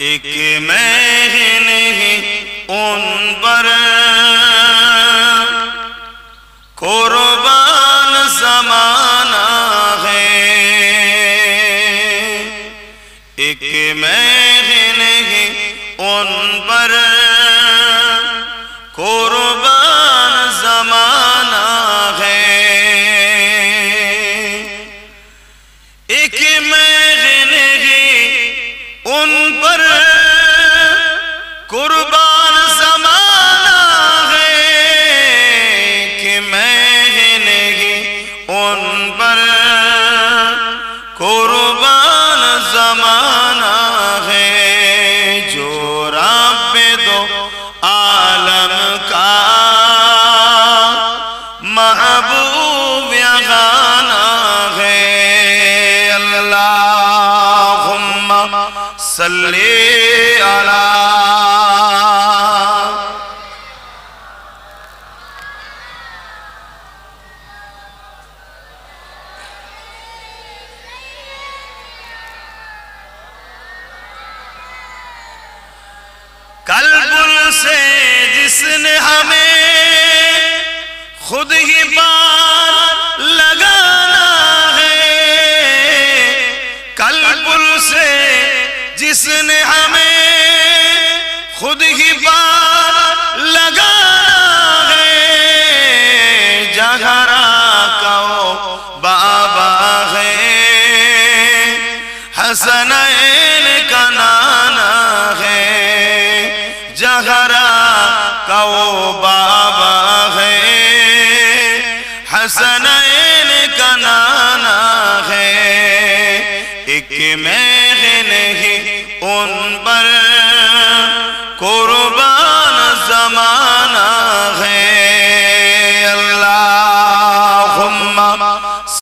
ایک میں نہیں ان پر قربان زمانہ ہے، ایک میں نہیں ان پر قربان زمانہ ہے، ایک میں نہیں ان پر قربان زمانہ ہے، کہ میں نہیں ان پر قربان زمانہ ہے، جو رب دو عالم کا محبوب یگانہ ہے، اللہم صلی علی قلب سے جس نے ہمیں خود ہی بار لگانا ہے، قلب سے جس نے ہمیں خود ہی بار لگانا ہے، جگرا کا وہ بابا ہے، حسنین کا نانا ہے، جگرا کا وہ بابا ہے، حسنین کا نانا ہے، ایک میں نہیں ان پر قربان